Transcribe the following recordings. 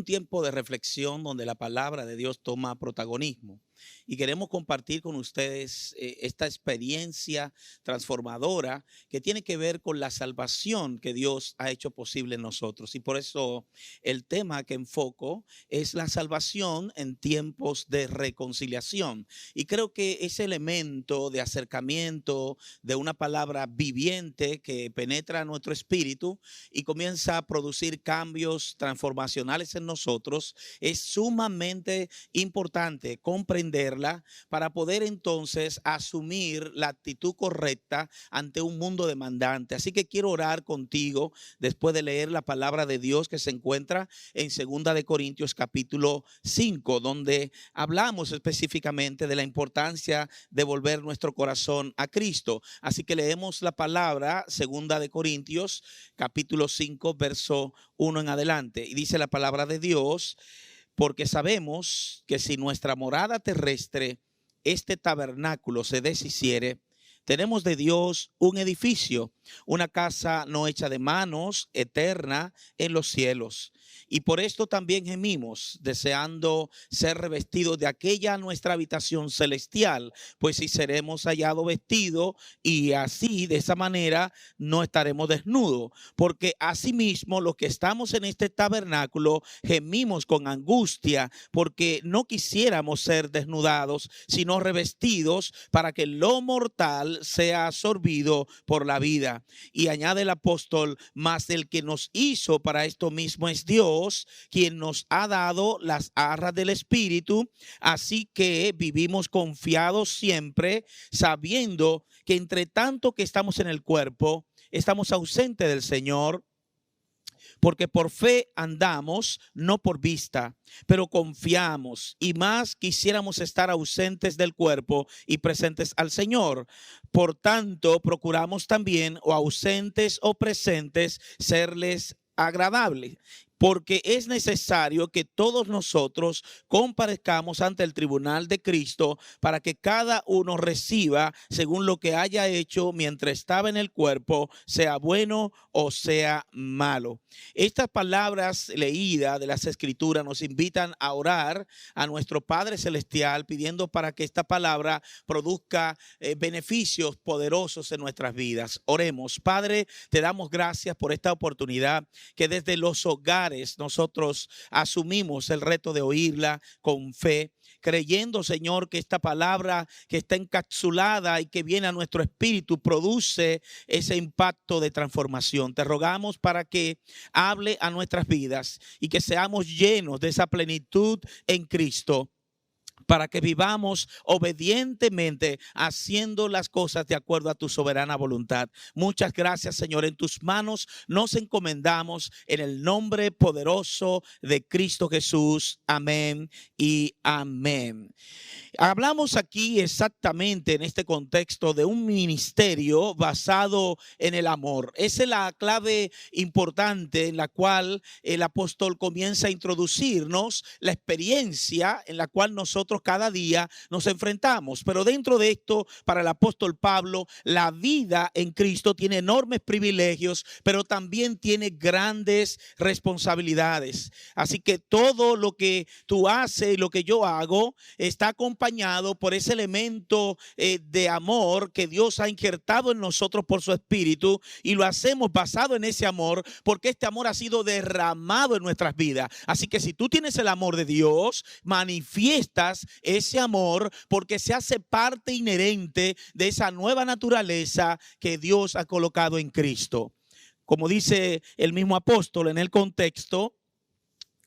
tiempo de reflexión donde la palabra de Dios toma protagonismo. Y queremos compartir con ustedes esta experiencia transformadora que tiene que ver con la salvación que Dios ha hecho posible en nosotros. Y por eso el tema que enfoco es la salvación en tiempos de reconciliación. Y creo que ese elemento de acercamiento de una palabra viviente que penetra nuestro espíritu y comienza a producir cambios transformacionales en nosotros es sumamente importante comprenderla para poder entonces asumir la actitud correcta ante un mundo demandante. Así que quiero orar contigo después de leer la palabra de Dios que se encuentra en 2 Corintios capítulo 5, donde hablamos específicamente de la importancia de volver nuestro corazón a Cristo. Así que leemos la palabra 2 Corintios capítulo 5, verso 1 en adelante. Y dice la palabra de Dios: porque sabemos que si nuestra morada terrestre, este tabernáculo, se deshiciere, tenemos de Dios un edificio, una casa no hecha de manos, eterna en los cielos. Y por esto también gemimos, deseando ser revestidos de aquella nuestra habitación celestial, pues si seremos hallados vestidos, y así de esa manera no estaremos desnudos, porque asimismo los que estamos en este tabernáculo gemimos con angustia, porque no quisiéramos ser desnudados, sino revestidos, para que lo mortal sea absorbido por la vida. Y añade el apóstol: mas el que nos hizo para esto mismo es Dios, quien nos ha dado las arras del Espíritu. Así que vivimos confiados siempre, sabiendo que entre tanto que estamos en el cuerpo, estamos ausentes del Señor. Porque por fe andamos, no por vista, pero confiamos, y más quisiéramos estar ausentes del cuerpo y presentes al Señor. Por tanto, procuramos también, o ausentes o presentes, serles agradables. Porque es necesario que todos nosotros comparezcamos ante el tribunal de Cristo, para que cada uno reciba según lo que haya hecho mientras estaba en el cuerpo, sea bueno o sea malo. Estas palabras leídas de las Escrituras nos invitan a orar a nuestro Padre Celestial, pidiendo para que esta palabra produzca beneficios poderosos en nuestras vidas. Oremos. Padre, te damos gracias por esta oportunidad que desde los hogares nosotros asumimos el reto de oírla con fe, creyendo, Señor, que esta palabra que está encapsulada y que viene a nuestro espíritu produce ese impacto de transformación. Te rogamos para que hable a nuestras vidas y que seamos llenos de esa plenitud en Cristo, para que vivamos obedientemente haciendo las cosas de acuerdo a tu soberana voluntad. Muchas gracias, Señor. En tus manos nos encomendamos en el nombre poderoso de Cristo Jesús. Amén y amén. Hablamos aquí exactamente en este contexto de un ministerio basado en el amor. Esa es la clave importante en la cual el apóstol comienza a introducirnos la experiencia en la cual nosotros cada día nos enfrentamos. Pero dentro de esto, para el apóstol Pablo, la vida en Cristo tiene enormes privilegios, pero también tiene grandes responsabilidades. Así que todo lo que tú haces y lo que yo hago está acompañado por ese elemento de amor que Dios ha injertado en nosotros por su Espíritu, y lo hacemos basado en ese amor, porque este amor ha sido derramado en nuestras vidas. Así que si tú tienes el amor de Dios, manifiestas ese amor porque se hace parte inherente de esa nueva naturaleza que Dios ha colocado en Cristo. Como dice el mismo apóstol en el contexto,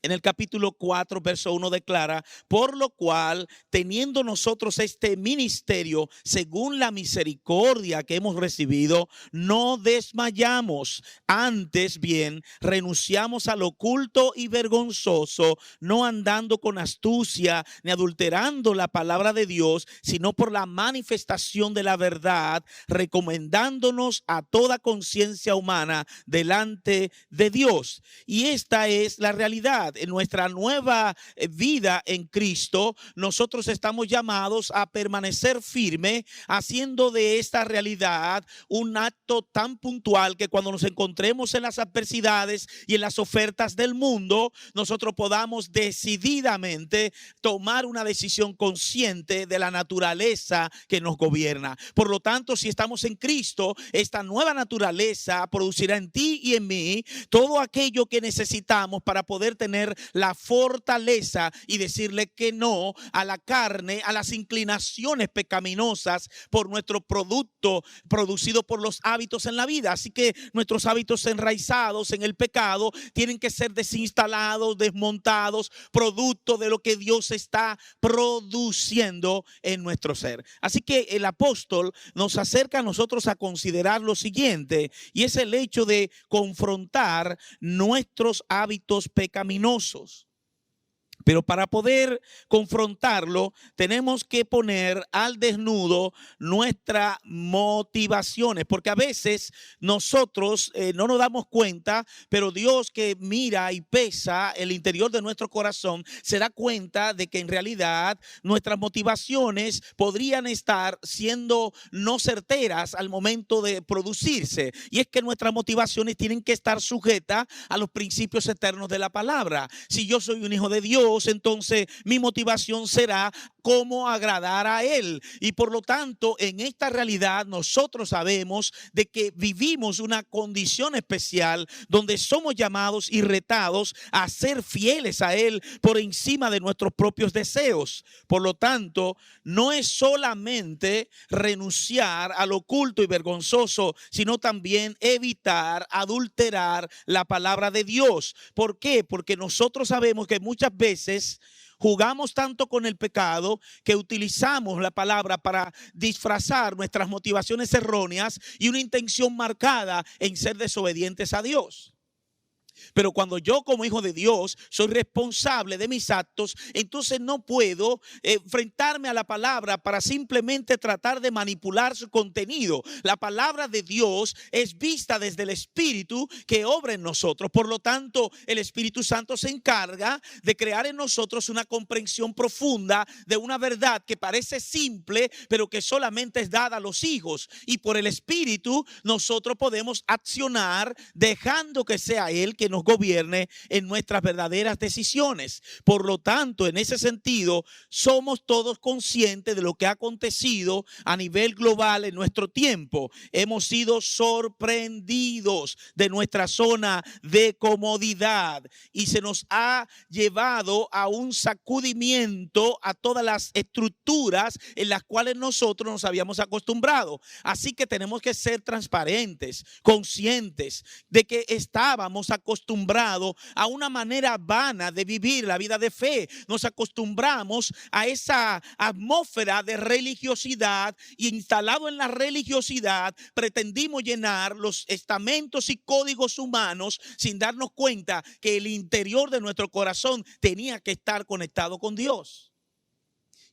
en el capítulo 4, verso 1 declara: por lo cual, teniendo nosotros este ministerio, según la misericordia que hemos recibido, no desmayamos. Antes bien, renunciamos al oculto y vergonzoso, no andando con astucia ni adulterando la palabra de Dios, sino por la manifestación de la verdad, recomendándonos a toda conciencia humana delante de Dios. Y esta es la realidad. realidad, en nuestra nueva vida en Cristo, nosotros estamos llamados a permanecer firme, haciendo de esta realidad un acto tan puntual que cuando nos encontremos en las adversidades y en las ofertas del mundo, nosotros podamos decididamente tomar una decisión consciente de la naturaleza que nos gobierna. Por lo tanto, si estamos en Cristo, esta nueva naturaleza producirá en ti y en mí todo aquello que necesitamos para poder tener la fortaleza y decirle que no a la carne, a las inclinaciones pecaminosas por nuestro producto producido por los hábitos en la vida. Así que nuestros hábitos enraizados en el pecado tienen que ser desinstalados, desmontados, producto de lo que Dios está produciendo en nuestro ser. Así que el apóstol nos acerca a nosotros a considerar lo siguiente, y es el hecho de confrontar nuestros hábitos pecaminosos. Pero para poder confrontarlo, tenemos que poner al desnudo nuestras motivaciones, porque a veces nosotros no nos damos cuenta, pero Dios, que mira y pesa el interior de nuestro corazón, se da cuenta de que en realidad nuestras motivaciones podrían estar siendo no certeras al momento de producirse. Y es que nuestras motivaciones tienen que estar sujetas a los principios eternos de la palabra. Si yo soy un hijo de Dios, entonces mi motivación será cómo agradar a Él. Y por lo tanto, en esta realidad nosotros sabemos de que vivimos una condición especial donde somos llamados y retados a ser fieles a Él por encima de nuestros propios deseos. Por lo tanto, no es solamente renunciar a lo oculto y vergonzoso, sino también evitar adulterar la palabra de Dios. ¿Por qué? Porque nosotros sabemos que muchas veces jugamos tanto con el pecado que utilizamos la palabra para disfrazar nuestras motivaciones erróneas y una intención marcada en ser desobedientes a Dios. Pero cuando yo, como hijo de Dios, soy responsable de mis actos, entonces no puedo enfrentarme a la palabra para simplemente tratar de manipular su contenido. La palabra de Dios es vista desde el Espíritu que obra en nosotros. Por lo tanto, el Espíritu Santo se encarga de crear en nosotros una comprensión profunda de una verdad que parece simple, pero que solamente es dada a los hijos. Y por el Espíritu nosotros podemos accionar dejando que sea Él que nos gobierne en nuestras verdaderas decisiones. Por lo tanto, en ese sentido, somos todos conscientes de lo que ha acontecido a nivel global en nuestro tiempo. Hemos sido sorprendidos de nuestra zona de comodidad y se nos ha llevado a un sacudimiento a todas las estructuras en las cuales nosotros nos habíamos acostumbrado. Así que tenemos que ser transparentes, conscientes de que estábamos acostumbrados a una manera vana de vivir la vida de fe. Nos acostumbramos a esa atmósfera de religiosidad y instalado en la religiosidad pretendimos llenar los estamentos y códigos humanos sin darnos cuenta que el interior de nuestro corazón tenía que estar conectado con Dios.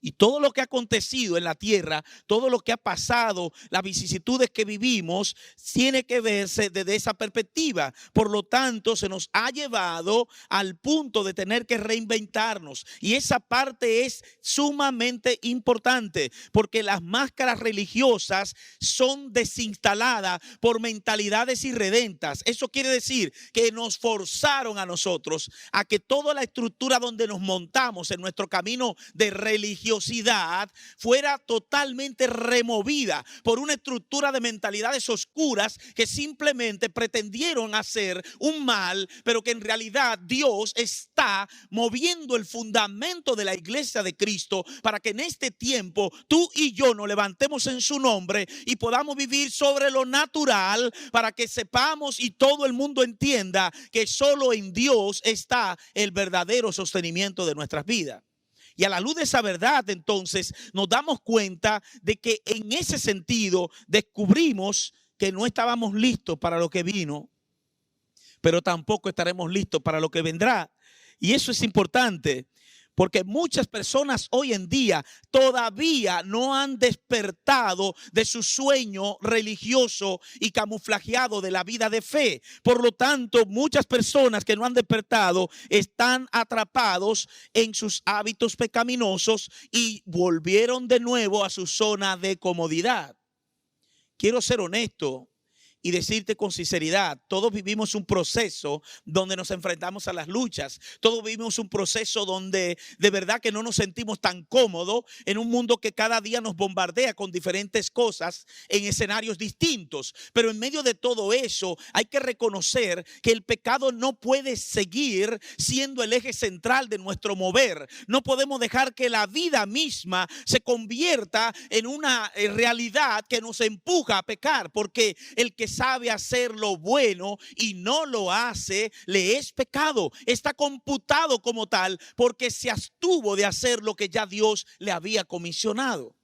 Y todo lo que ha acontecido en la tierra, todo lo que ha pasado, las vicisitudes que vivimos, tiene que verse desde esa perspectiva. Por lo tanto, se nos ha llevado al punto de tener que reinventarnos. Y esa parte es sumamente importante, porque las máscaras religiosas son desinstaladas por mentalidades irredentas. Eso quiere decir que nos forzaron a nosotros a que toda la estructura donde nos montamos en nuestro camino de religiosidad fuera totalmente removida por una estructura de mentalidades oscuras que simplemente pretendieron hacer un mal, pero que en realidad Dios está moviendo el fundamento de la iglesia de Cristo para que en este tiempo tú y yo nos levantemos en su nombre y podamos vivir sobre lo natural, para que sepamos y todo el mundo entienda que solo en Dios está el verdadero sostenimiento de nuestras vidas. Y a la luz de esa verdad, entonces, nos damos cuenta de que en ese sentido descubrimos que no estábamos listos para lo que vino, pero tampoco estaremos listos para lo que vendrá. Y eso es importante, Porque muchas personas hoy en día todavía no han despertado de su sueño religioso y camuflajeado de la vida de fe. Por lo tanto, muchas personas que no han despertado están atrapados en sus hábitos pecaminosos y volvieron de nuevo a su zona de comodidad. Quiero ser honesto y decirte con sinceridad, todos vivimos un proceso donde nos enfrentamos a las luchas. Todos vivimos un proceso donde de verdad que no nos sentimos tan cómodos en un mundo que cada día nos bombardea con diferentes cosas en escenarios distintos. Pero en medio de todo eso hay que reconocer que el pecado no puede seguir siendo el eje central de nuestro mover. No podemos dejar que la vida misma se convierta en una realidad que nos empuja a pecar, porque el que sabe hacer lo bueno y no lo hace, le es pecado. Está computado como tal porque se abstuvo de hacer lo que ya Dios le había comisionado.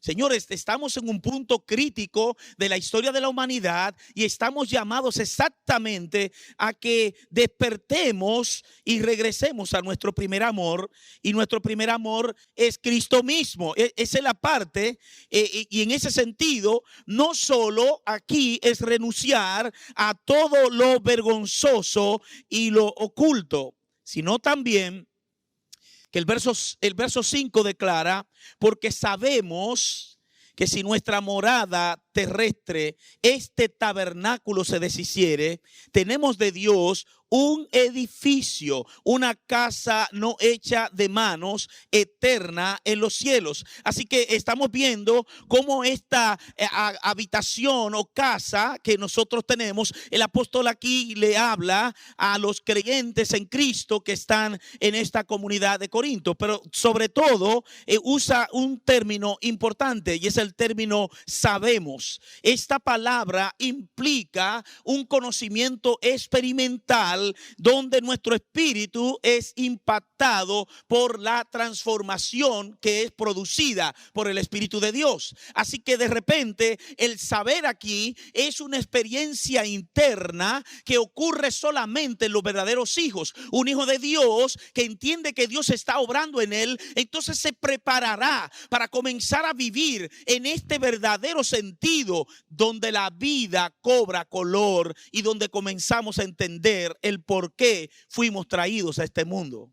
Señores, estamos en un punto crítico de la historia de la humanidad y estamos llamados exactamente a que despertemos y regresemos a nuestro primer amor. Y nuestro primer amor es Cristo mismo. Esa es la parte y en ese sentido, no solo aquí es renunciar a todo lo vergonzoso y lo oculto, sino también que el verso 5 declara, porque sabemos que si nuestra morada terrestre, este tabernáculo se deshiciere, tenemos de Dios un edificio, una casa no hecha de manos, eterna en los cielos. Así que estamos viendo cómo esta habitación o casa que nosotros tenemos, el apóstol aquí le habla a los creyentes en Cristo que están en esta comunidad de Corinto, pero sobre todo usa un término importante y es el término sabemos. Esta palabra implica un conocimiento experimental donde nuestro espíritu es impactado por la transformación que es producida por el Espíritu de Dios. Así que de repente el saber aquí es una experiencia interna que ocurre solamente en los verdaderos hijos. Un hijo de Dios que entiende que Dios está obrando en él, entonces se preparará para comenzar a vivir en este verdadero sentido donde la vida cobra color y donde comenzamos a entender el por qué fuimos traídos a este mundo.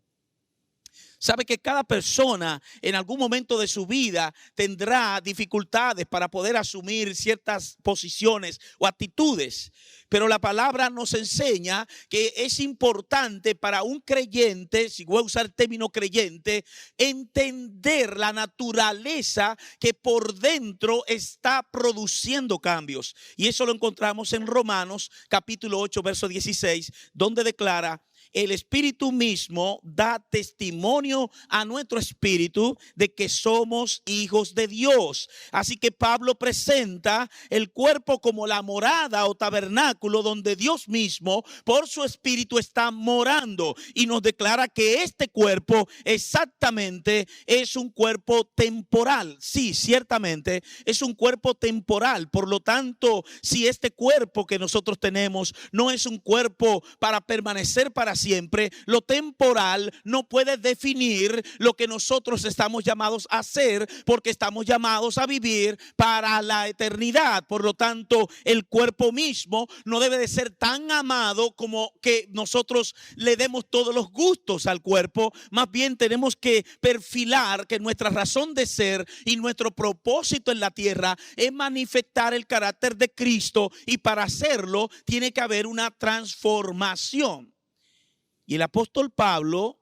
Sabe que cada persona en algún momento de su vida tendrá dificultades para poder asumir ciertas posiciones o actitudes. Pero la palabra nos enseña que es importante para un creyente, si voy a usar el término creyente, entender la naturaleza que por dentro está produciendo cambios. Y eso lo encontramos en Romanos capítulo 8, verso 16, donde declara: el Espíritu mismo da testimonio a nuestro espíritu de que somos hijos de Dios. Así que Pablo presenta el cuerpo como la morada o tabernáculo donde Dios mismo por su espíritu está morando, y nos declara que este cuerpo exactamente es un cuerpo temporal. Sí, ciertamente es un cuerpo temporal. Por lo tanto, si este cuerpo que nosotros tenemos no es un cuerpo para permanecer para siempre, lo temporal no puede definir lo que nosotros estamos llamados a hacer, porque estamos llamados a vivir para la eternidad. Por lo tanto, el cuerpo mismo no debe de ser tan amado como que nosotros le demos todos los gustos al cuerpo. Más bien tenemos que perfilar que nuestra razón de ser y nuestro propósito en la tierra es manifestar el carácter de Cristo, y para hacerlo tiene que haber una transformación. Y el apóstol Pablo,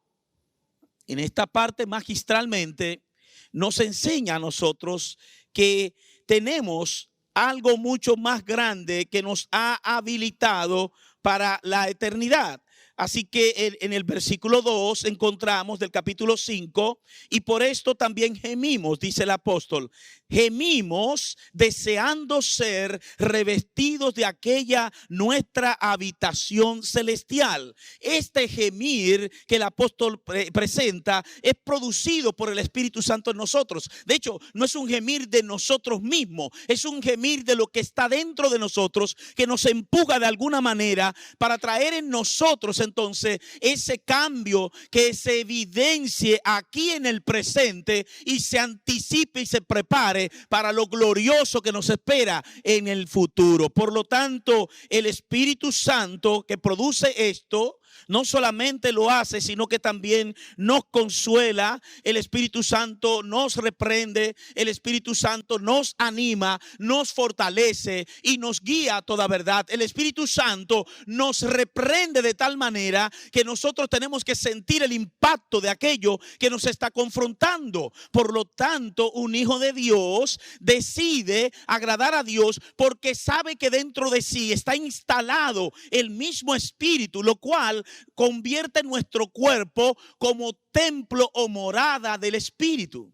en esta parte magistralmente, nos enseña a nosotros que tenemos algo mucho más grande que nos ha habilitado para la eternidad. Así que en el versículo 2 encontramos del capítulo 5: y por esto también gemimos, dice el apóstol, gemimos deseando ser revestidos de aquella nuestra habitación celestial. Este gemir que el apóstol presenta es producido por el Espíritu Santo en nosotros. De hecho, no es un gemir de nosotros mismos, es un gemir de lo que está dentro de nosotros, que nos empuja de alguna manera para traer en nosotros entonces ese cambio que se evidencie aquí en el presente y se anticipe y se prepare para lo glorioso que nos espera en el futuro. Por lo tanto, el Espíritu Santo que produce esto no solamente lo hace, sino que también nos consuela. El Espíritu Santo nos reprende, el Espíritu Santo nos anima, nos fortalece y nos guía a toda verdad. El Espíritu Santo nos reprende de tal manera que nosotros tenemos que sentir el impacto de aquello que nos está confrontando. Por lo tanto, un hijo de Dios decide agradar a Dios porque sabe que dentro de sí está instalado el mismo Espíritu, lo cual convierte nuestro cuerpo como templo o morada del Espíritu.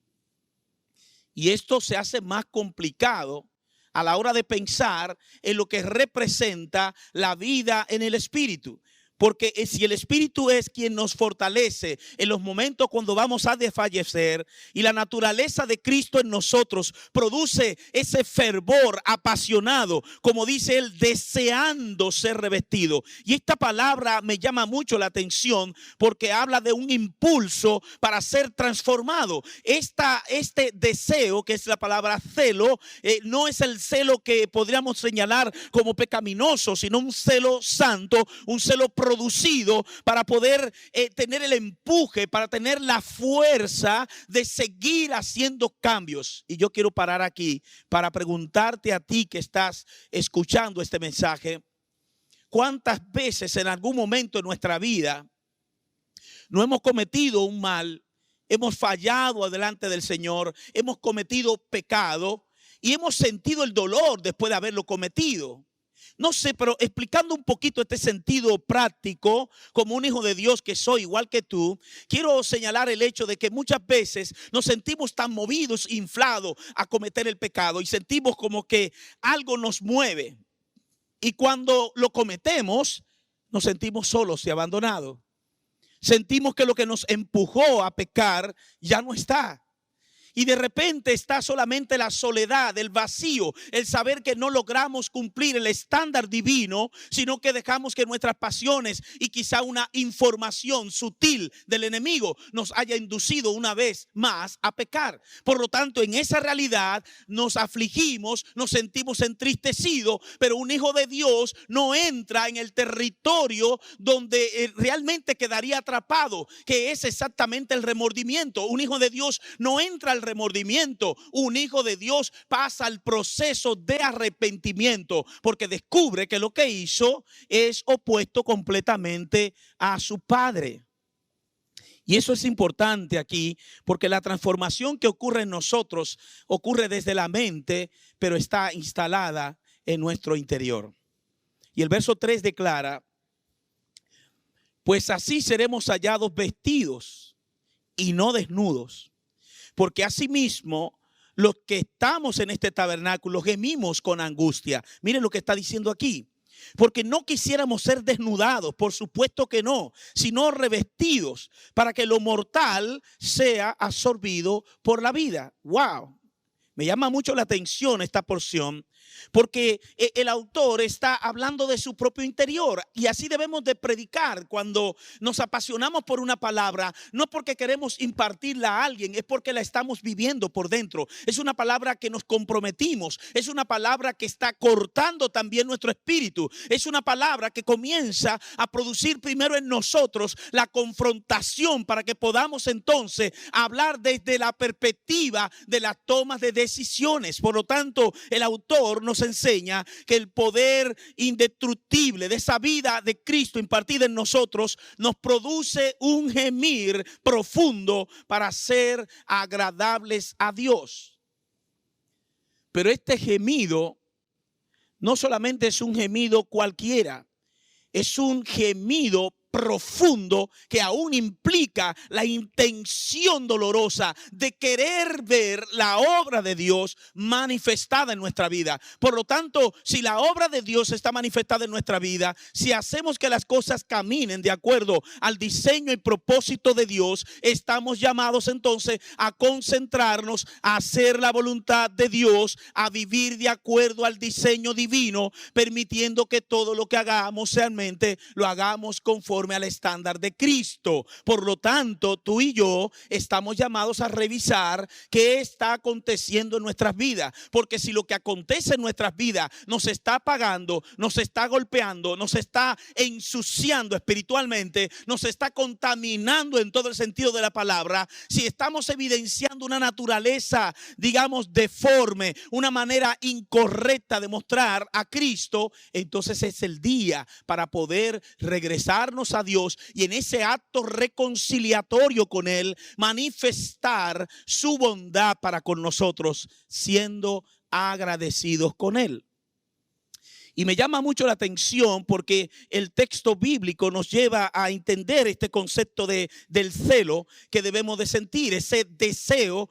Y esto se hace más complicado a la hora de pensar en lo que representa la vida en el Espíritu. Porque si el Espíritu es quien nos fortalece en los momentos cuando vamos a desfallecer, y la naturaleza de Cristo en nosotros produce ese fervor apasionado, como dice él, deseando ser revestido. Y esta palabra me llama mucho la atención porque habla de un impulso para ser transformado. Este deseo, que es la palabra celo, no es el celo que podríamos señalar como pecaminoso, sino un celo santo, un celo producido para poder tener el empuje, para tener la fuerza de seguir haciendo cambios. Y yo quiero parar aquí para preguntarte a ti que estás escuchando este mensaje: ¿cuántas veces en algún momento de nuestra vida no hemos cometido un mal, hemos fallado delante del Señor, hemos cometido pecado y hemos sentido el dolor después de haberlo cometido? No sé, pero explicando un poquito este sentido práctico, como un hijo de Dios que soy igual que tú, quiero señalar el hecho de que muchas veces nos sentimos tan movidos, inflados a cometer el pecado y sentimos como que algo nos mueve. Y cuando lo cometemos, nos sentimos solos y abandonados. Sentimos que lo que nos empujó a pecar ya no está. Y de repente está solamente la soledad, el vacío, el saber que no logramos cumplir el estándar divino, sino que dejamos que nuestras pasiones y quizá una información sutil del enemigo nos haya inducido una vez más a pecar. Por lo tanto, en esa realidad nos afligimos, nos sentimos entristecidos, pero un hijo de Dios no entra en el territorio donde realmente quedaría atrapado, que es exactamente el remordimiento. Un hijo de Dios no entra al remordimiento. Un hijo de Dios pasa al proceso de arrepentimiento porque descubre que lo que hizo es opuesto completamente a su padre. Y eso es importante aquí porque la transformación que ocurre en nosotros ocurre desde la mente, pero está instalada en nuestro interior. Y el verso 3 declara: pues así seremos hallados vestidos y no desnudos. Porque asimismo, los que estamos en este tabernáculo gemimos con angustia. Miren lo que está diciendo aquí. Porque no quisiéramos ser desnudados, por supuesto que no, sino revestidos para que lo mortal sea absorbido por la vida. ¡Wow! Me llama mucho la atención esta porción, porque el autor está hablando de su propio interior, y así debemos de predicar cuando nos apasionamos por una palabra, no porque queremos impartirla a alguien, es porque la estamos viviendo por dentro. Es una palabra que nos comprometimos, es una palabra que está cortando también nuestro espíritu, es una palabra que comienza a producir primero en nosotros la confrontación para que podamos entonces hablar desde la perspectiva de las tomas de decisiones. Por lo tanto, el autor nos enseña que el poder indestructible de esa vida de Cristo impartida en nosotros nos produce un gemir profundo para ser agradables a Dios. Pero este gemido no solamente es un gemido cualquiera, es un gemido profundo que aún implica la intención dolorosa de querer ver la obra de Dios manifestada en nuestra vida. Por lo tanto, si la obra de Dios está manifestada en nuestra vida, si hacemos que las cosas caminen de acuerdo al diseño y propósito de Dios, estamos llamados entonces a concentrarnos, a hacer la voluntad de Dios, a vivir de acuerdo al diseño divino, permitiendo que todo lo que hagamos realmente lo hagamos conforme conforme al estándar de Cristo. Por lo tanto, tú y yo estamos llamados a revisar qué está aconteciendo en nuestras vidas. Porque si lo que acontece en nuestras vidas nos está apagando, nos está golpeando, nos está ensuciando espiritualmente, nos está contaminando en todo el sentido de la palabra, si estamos evidenciando una naturaleza, digamos, deforme, una manera incorrecta de mostrar a Cristo, entonces es el día para poder regresarnos a Dios y en ese acto reconciliatorio con Él manifestar su bondad para con nosotros, siendo agradecidos con Él. Y me llama mucho la atención porque el texto bíblico nos lleva a entender este concepto del celo que debemos de sentir, ese deseo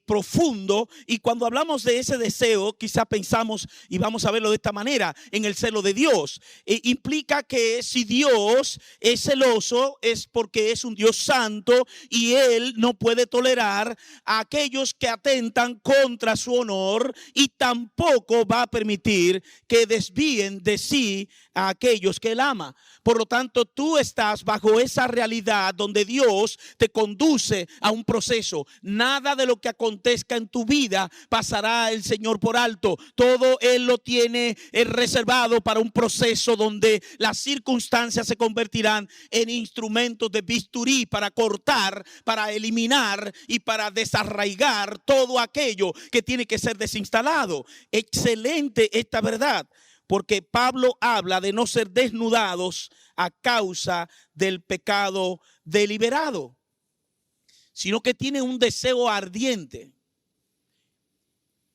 profundo. Y cuando hablamos de ese deseo, quizá pensamos, y vamos a verlo de esta manera, en el celo de Dios. Implica que si Dios es celoso es porque es un Dios santo y Él no puede tolerar a aquellos que atentan contra su honor y tampoco va a permitir que desvíen de sí a aquellos que Él ama. Por lo tanto, tú estás bajo esa realidad donde Dios te conduce a un proceso. Nada de lo que acontezca en tu vida pasará el Señor por alto. Todo Él lo tiene reservado para un proceso donde las circunstancias se convertirán en instrumentos de bisturí para cortar, para eliminar y para desarraigar todo aquello que tiene que ser desinstalado. Excelente esta verdad. Porque Pablo habla de no ser desnudados a causa del pecado deliberado, sino que tiene un deseo ardiente.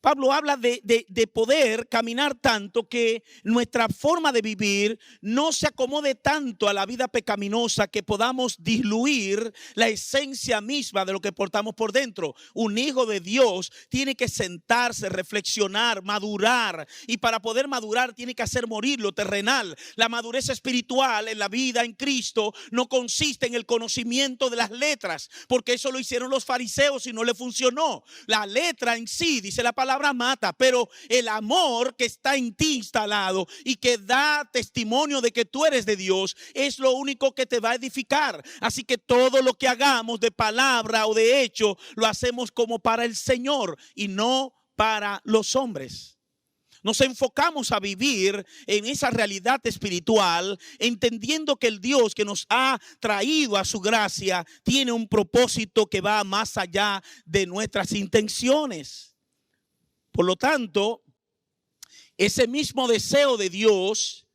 Pablo habla de poder caminar tanto que nuestra forma de vivir no se acomode tanto a la vida pecaminosa que podamos diluir la esencia misma de lo que portamos por dentro. Un hijo de Dios tiene que sentarse, reflexionar, madurar, y para poder madurar tiene que hacer morir lo terrenal. La madurez espiritual en la vida en Cristo no consiste en el conocimiento de las letras, porque eso lo hicieron los fariseos y no le funcionó. La letra en sí, dice la palabra, mata, pero el amor que está en ti instalado y que da testimonio de que tú eres de Dios es lo único que te va a edificar. Así que todo lo que hagamos de palabra o de hecho lo hacemos como para el Señor y no para los hombres. Nos enfocamos a vivir en esa realidad espiritual, entendiendo que el Dios que nos ha traído a su gracia tiene un propósito que va más allá de nuestras intenciones. Por lo tanto, ese mismo deseo de Dios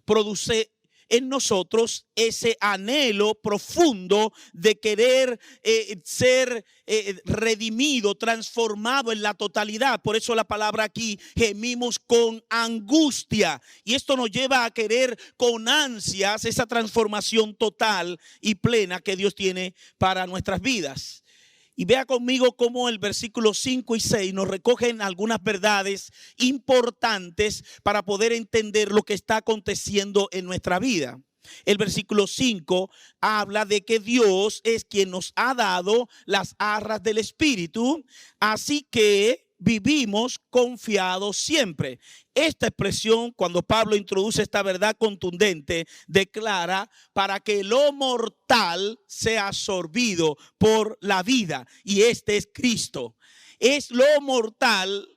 produce en nosotros ese anhelo profundo de querer ser redimido, transformado en la totalidad. Por eso la palabra aquí, gemimos con angustia. Y esto nos lleva a querer con ansias esa transformación total y plena que Dios tiene para nuestras vidas. Y vea conmigo cómo el versículo 5 y 6 nos recogen algunas verdades importantes para poder entender lo que está aconteciendo en nuestra vida. El versículo 5 habla de que Dios es quien nos ha dado las arras del Espíritu, así que vivimos confiados siempre. Esta expresión, cuando Pablo introduce esta verdad contundente, declara para que lo mortal sea absorbido por la vida. Y este es Cristo. Es lo mortal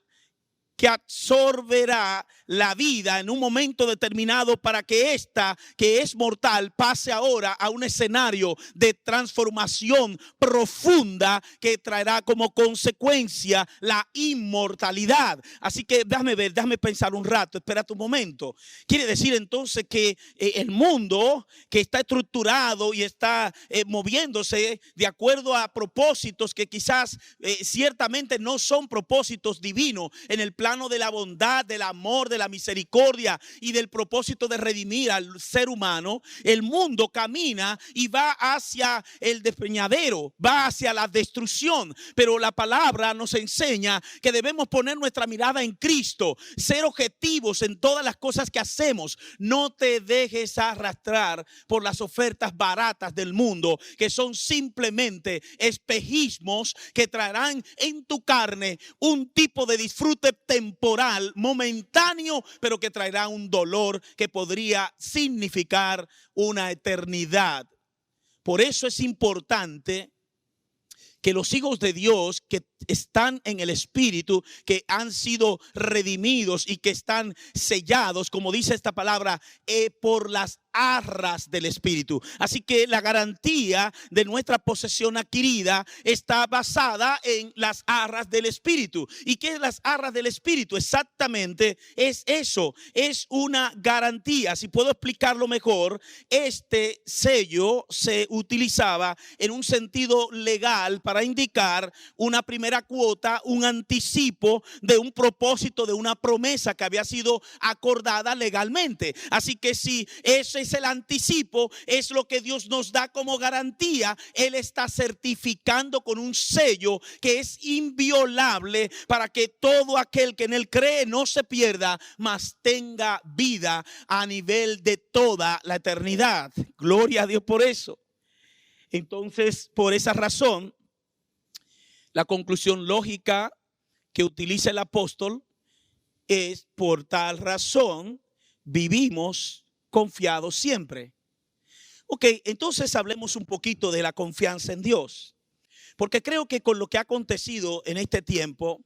que absorberá la vida en un momento determinado para que esta que es mortal pase ahora a un escenario de transformación profunda que traerá como consecuencia la inmortalidad. Así que déjame pensar un rato, espérate un momento. Quiere decir entonces que el mundo que está estructurado y está moviéndose de acuerdo a propósitos que quizás ciertamente no son propósitos divinos en el plano de la bondad, del amor, de la misericordia y del propósito de redimir al ser humano. El mundo camina y va hacia el despeñadero, va hacia la destrucción, pero la palabra nos enseña que debemos poner nuestra mirada en Cristo, ser objetivos en todas las cosas que hacemos. No te dejes arrastrar por las ofertas baratas del mundo, que son simplemente espejismos que traerán en tu carne un tipo de disfrute temporal, momentáneo momentáneo, pero que traerá un dolor que podría significar una eternidad. Por eso es importante que los hijos de Dios que están en el Espíritu, que han sido redimidos y que están sellados, como dice esta palabra, por las arras del Espíritu. Así que la garantía de nuestra posesión adquirida está basada en las arras del Espíritu. ¿Y qué es las arras del Espíritu? Exactamente es eso, es una garantía. Si puedo explicarlo mejor, este sello se utilizaba en un sentido legal para indicar una primera cuota, un anticipo de un propósito, de una promesa que había sido acordada legalmente. Así que si ese es el anticipo, es lo que Dios nos da como garantía. Él está certificando con un sello que es inviolable para que todo aquel que en él cree no se pierda, mas tenga vida a nivel de toda la eternidad. Gloria a Dios por eso. Entonces, por esa razón, la conclusión lógica que utiliza el apóstol es: por tal razón vivimos confiados siempre. Ok, entonces hablemos un poquito de la confianza en Dios, porque creo que con lo que ha acontecido en este tiempo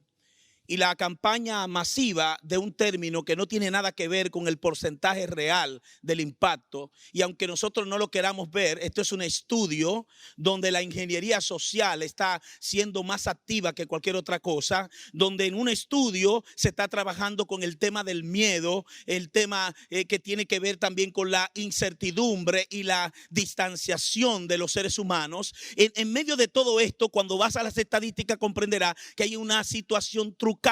y la campaña masiva de un término que no tiene nada que ver con el porcentaje real del impacto, y aunque nosotros no lo queramos ver, esto es un estudio donde la ingeniería social está siendo más activa que cualquier otra cosa, donde en un estudio se está trabajando con el tema del miedo, el tema que tiene que ver también con la incertidumbre y la distanciación de los seres humanos. En medio de todo esto, cuando vas a las estadísticas, comprenderás que hay una situación trucada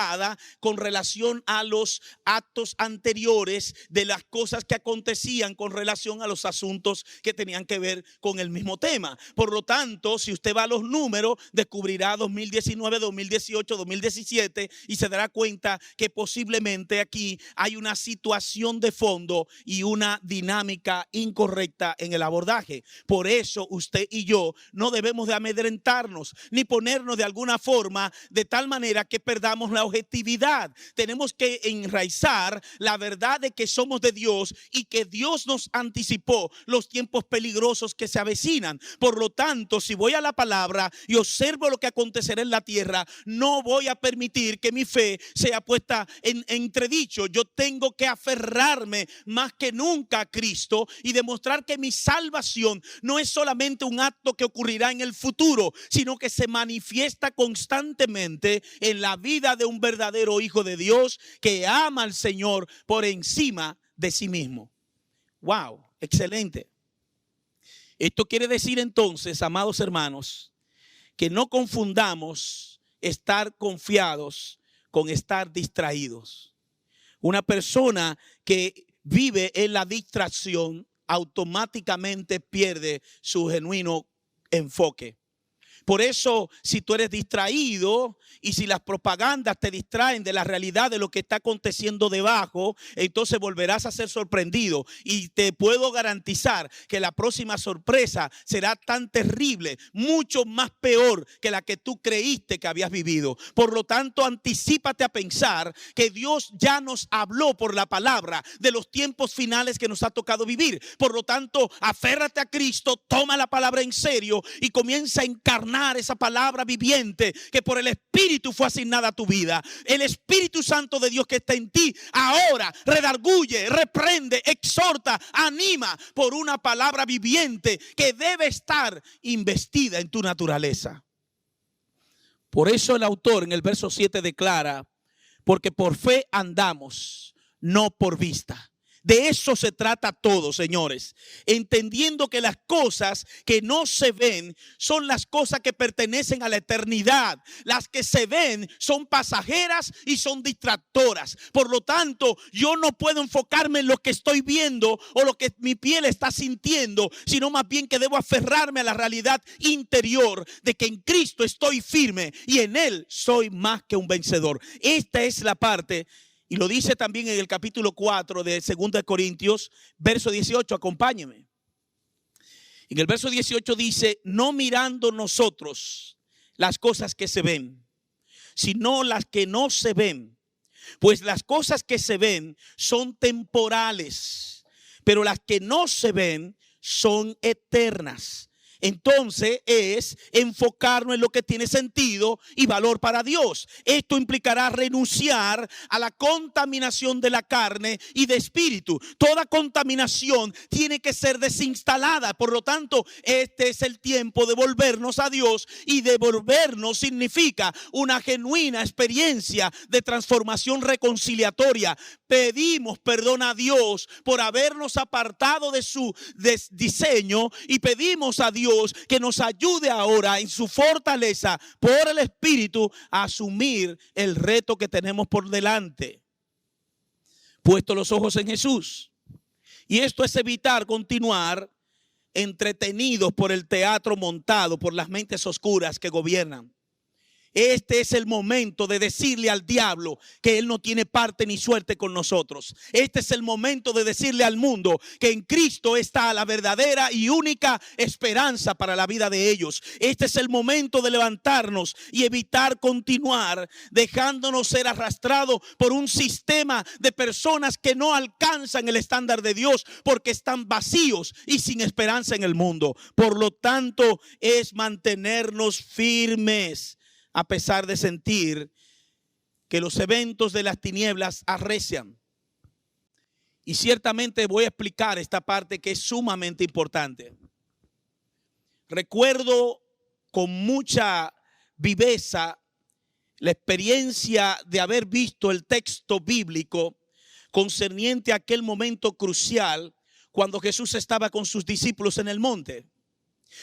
con relación a los actos anteriores de las cosas que acontecían con relación a los asuntos que tenían que ver con el mismo tema. Por lo tanto, si usted va a los números, descubrirá 2019, 2018, 2017 y se dará cuenta que posiblemente aquí hay una situación de fondo y una dinámica incorrecta en el abordaje. Por eso usted y yo no debemos de amedrentarnos ni ponernos de alguna forma de tal manera que perdamos la objetividad. Tenemos que enraizar la verdad de que somos de Dios y que Dios nos anticipó los tiempos peligrosos que se avecinan. Por lo tanto, si voy a la palabra y observo lo que acontecerá en la tierra, no voy a permitir que mi fe sea puesta en entredicho. Yo tengo que aferrarme más que nunca a Cristo y demostrar que mi salvación no es solamente un acto que ocurrirá en el futuro, sino que se manifiesta constantemente en la vida de un verdadero hijo de Dios que ama al Señor por encima de sí mismo. Wow, excelente. Esto quiere decir entonces, amados hermanos, que no confundamos estar confiados con estar distraídos. Una persona que vive en la distracción automáticamente pierde su genuino enfoque. Por eso, si tú eres distraído y si las propagandas te distraen de la realidad de lo que está aconteciendo debajo, entonces volverás a ser sorprendido. Y te puedo garantizar que la próxima sorpresa será tan terrible, mucho más peor que la que tú creíste que habías vivido. Por lo tanto, anticípate a pensar que Dios ya nos habló por la palabra de los tiempos finales que nos ha tocado vivir. Por lo tanto, aférrate a Cristo, toma la palabra en serio y comienza a encarnar esa palabra viviente que por el Espíritu fue asignada a tu vida. El Espíritu Santo de Dios que está en ti ahora redarguye, reprende, exhorta, anima por una palabra viviente que debe estar investida en tu naturaleza. Por eso el autor en el verso 7 declara: porque por fe andamos, no por vista. De eso se trata todo, señores. Entendiendo que las cosas que no se ven son las cosas que pertenecen a la eternidad. Las que se ven son pasajeras y son distractoras. Por lo tanto, yo no puedo enfocarme en lo que estoy viendo o lo que mi piel está sintiendo, sino más bien que debo aferrarme a la realidad interior de que en Cristo estoy firme y en Él soy más que un vencedor. Esta es la parte. Y lo dice también en el capítulo 4 de 2 Corintios, verso 18, acompáñeme. En el verso 18 dice: no mirando nosotros las cosas que se ven, sino las que no se ven. Pues las cosas que se ven son temporales, pero las que no se ven son eternas. Entonces es enfocarnos en lo que tiene sentido y valor para Dios. Esto implicará renunciar a la contaminación de la carne y de espíritu. Toda contaminación tiene que ser desinstalada. Por lo tanto, este es el tiempo de volvernos a Dios, y devolvernos significa una genuina experiencia de transformación reconciliatoria. Pedimos perdón a Dios por habernos apartado de su diseño, y pedimos a Dios que nos ayude ahora en su fortaleza por el Espíritu a asumir el reto que tenemos por delante. Puesto los ojos en Jesús. Y esto es evitar continuar entretenidos por el teatro montado por las mentes oscuras que gobiernan. Este es el momento de decirle al diablo que él no tiene parte ni suerte con nosotros. Este es el momento de decirle al mundo que en Cristo está la verdadera y única esperanza para la vida de ellos. Este es el momento de levantarnos y evitar continuar dejándonos ser arrastrados por un sistema de personas que no alcanzan el estándar de Dios, porque están vacíos y sin esperanza en el mundo. Por lo tanto, es mantenernos firmes a pesar de sentir que los eventos de las tinieblas arrecian. Y ciertamente voy a explicar esta parte que es sumamente importante. Recuerdo con mucha viveza la experiencia de haber visto el texto bíblico concerniente a aquel momento crucial cuando Jesús estaba con sus discípulos en el monte.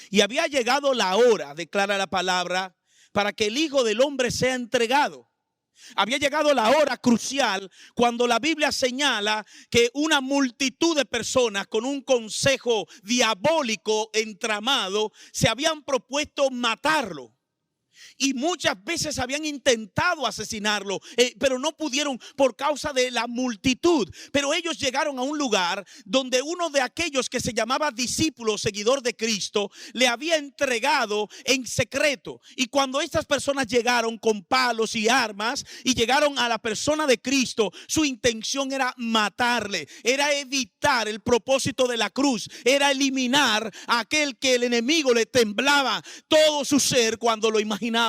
Y había llegado la hora, declara la palabra, para que el Hijo del Hombre sea entregado. Había llegado la hora crucial cuando la Biblia señala que una multitud de personas con un consejo diabólico entramado se habían propuesto matarlo. Y muchas veces habían intentado asesinarlo, pero no pudieron por causa de la multitud. Pero ellos llegaron a un lugar donde uno de aquellos que se llamaba discípulo, seguidor de Cristo, le había entregado en secreto. Y cuando estas personas llegaron con palos y armas y llegaron a la persona de Cristo, su intención era matarle, era evitar el propósito de la cruz, era eliminar a aquel que el enemigo le temblaba todo su ser cuando lo imaginaba.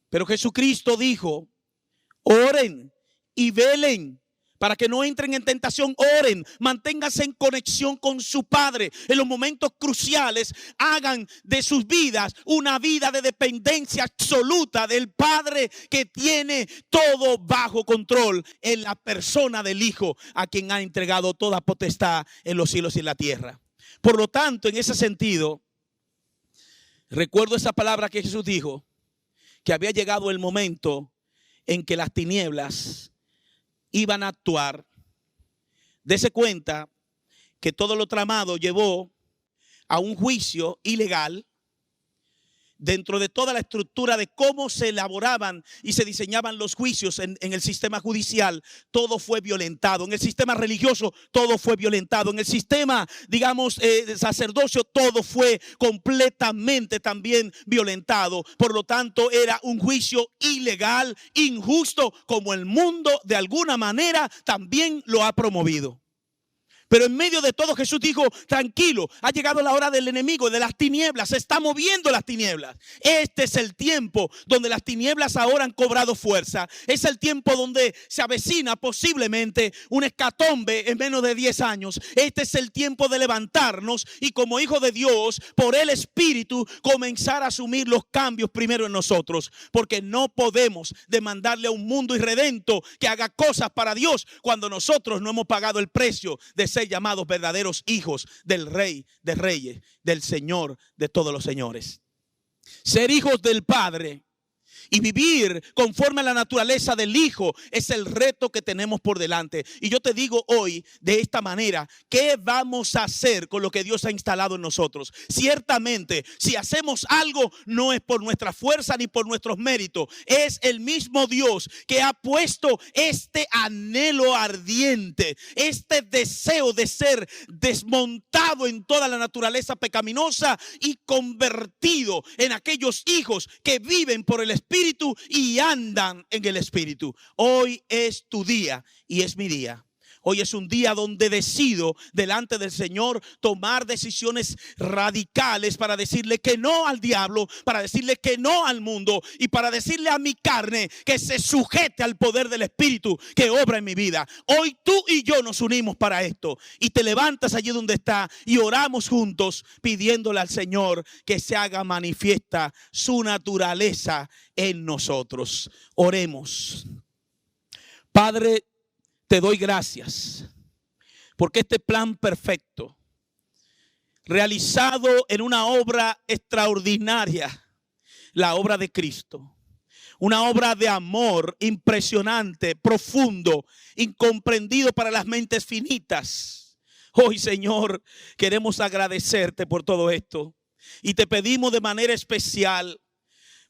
Pero Jesucristo dijo: oren y velen para que no entren en tentación. Oren, manténganse en conexión con su Padre. En los momentos cruciales, hagan de sus vidas una vida de dependencia absoluta del Padre, que tiene todo bajo control en la persona del Hijo, a quien ha entregado toda potestad en los cielos y en la tierra. Por lo tanto, en ese sentido, recuerdo esa palabra que Jesús dijo, que había llegado el momento en que las tinieblas iban a actuar. Dese cuenta que todo lo tramado llevó a un juicio ilegal. Dentro de toda la estructura de cómo se elaboraban y se diseñaban los juicios en el sistema judicial, todo fue violentado. En el sistema religioso, todo fue violentado. En el sistema, digamos, de sacerdocio, todo fue completamente también violentado. Por lo tanto, era un juicio ilegal, injusto, como el mundo de alguna manera también lo ha promovido. Pero en medio de todo Jesús dijo: tranquilo, ha llegado la hora del enemigo, de las tinieblas, se está moviendo las tinieblas. Este es el tiempo donde las tinieblas ahora han cobrado fuerza. Es el tiempo donde se avecina posiblemente un hecatombe en menos de 10 años. Este es el tiempo de levantarnos y, como hijos de Dios, por el Espíritu, comenzar a asumir los cambios primero en nosotros. Porque no podemos demandarle a un mundo irredento que haga cosas para Dios cuando nosotros no hemos pagado el precio de ser llamados verdaderos hijos del Rey de Reyes, del Señor de todos los señores. Ser hijos del Padre y vivir conforme a la naturaleza del Hijo es el reto que tenemos por delante. Y yo te digo hoy de esta manera: ¿qué vamos a hacer con lo que Dios ha instalado en nosotros? Ciertamente, si hacemos algo, no es por nuestra fuerza ni por nuestros méritos. Es el mismo Dios que ha puesto este anhelo ardiente, este deseo de ser desmontado en toda la naturaleza pecaminosa y convertido en aquellos hijos que viven por el Espíritu y andan en el Espíritu. Hoy es tu día y es mi día. Hoy es un día donde decido delante del Señor tomar decisiones radicales para decirle que no al diablo, para decirle que no al mundo y para decirle a mi carne que se sujete al poder del Espíritu que obra en mi vida. Hoy tú y yo nos unimos para esto y te levantas allí donde está y oramos juntos pidiéndole al Señor que se haga manifiesta su naturaleza en nosotros. Oremos. Padre, te doy gracias porque este plan perfecto, realizado en una obra extraordinaria, la obra de Cristo, una obra de amor impresionante, profundo, incomprendido para las mentes finitas. Hoy, Señor, queremos agradecerte por todo esto y te pedimos de manera especial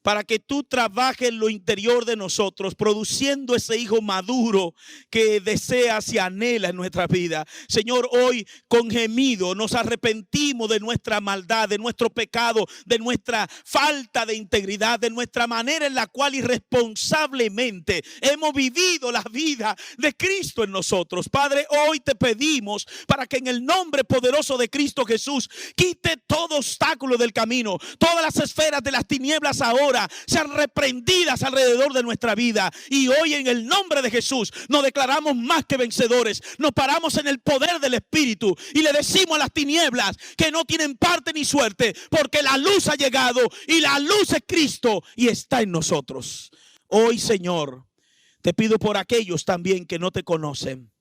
para que tú trabajes en lo interior de nosotros, produciendo ese hijo maduro que deseas y anhela en nuestra vida. Señor, hoy con gemido nos arrepentimos de nuestra maldad, de nuestro pecado, de nuestra falta de integridad, de nuestra manera en la cual irresponsablemente hemos vivido la vida de Cristo en nosotros. Padre, hoy te pedimos para que en el nombre poderoso de Cristo Jesús quite todo obstáculo del camino, todas las esferas de las tinieblas ahora sean reprendidas alrededor de nuestra vida. Y hoy en el nombre de Jesús nos declaramos más que vencedores. Nos paramos en el poder del Espíritu y le decimos a las tinieblas que no tienen parte ni suerte, porque la luz ha llegado y la luz es Cristo y está en nosotros. Hoy, Señor, te pido por aquellos también que no te conocen,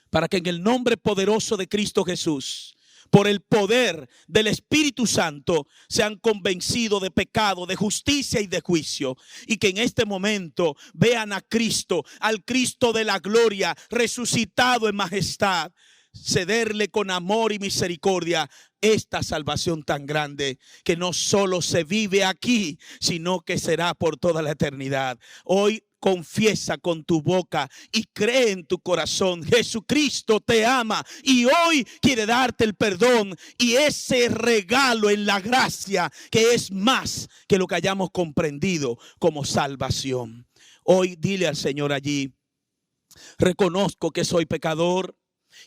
para que en el nombre poderoso de Cristo Jesús, por el poder del Espíritu Santo, sean convencidos de pecado, de justicia y de juicio. Y que en este momento vean a Cristo, al Cristo de la gloria, resucitado en majestad, cederle con amor y misericordia esta salvación tan grande que no solo se vive aquí, sino que será por toda la eternidad. Hoy confiesa con tu boca y cree en tu corazón: Jesucristo te ama y hoy quiere darte el perdón y ese regalo en la gracia que es más que lo que hayamos comprendido como salvación. Hoy dile al Señor allí: reconozco que soy pecador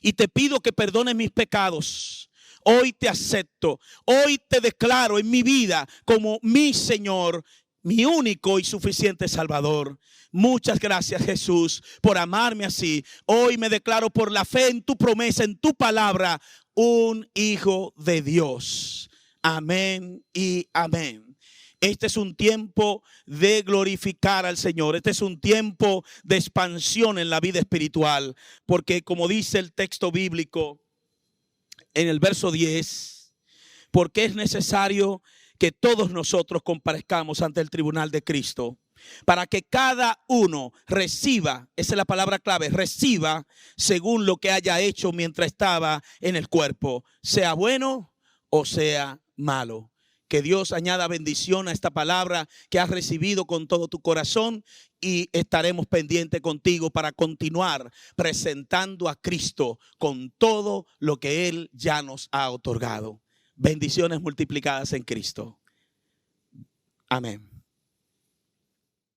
y te pido que perdones mis pecados. Hoy te acepto, hoy te declaro en mi vida como mi Señor, mi único y suficiente Salvador. Muchas gracias, Jesús, por amarme así. Hoy me declaro por la fe en tu promesa, en tu palabra, un hijo de Dios. Amén y amén. Este es un tiempo de glorificar al Señor. Este es un tiempo de expansión en la vida espiritual. Porque como dice el texto bíblico en el verso 10, porque es necesario que todos nosotros comparezcamos ante el tribunal de Cristo, para que cada uno reciba, esa es la palabra clave, reciba según lo que haya hecho mientras estaba en el cuerpo, sea bueno o sea malo. Que Dios añada bendición a esta palabra que has recibido con todo tu corazón, y estaremos pendientes contigo para continuar presentando a Cristo con todo lo que Él ya nos ha otorgado. Bendiciones multiplicadas en Cristo. Amén.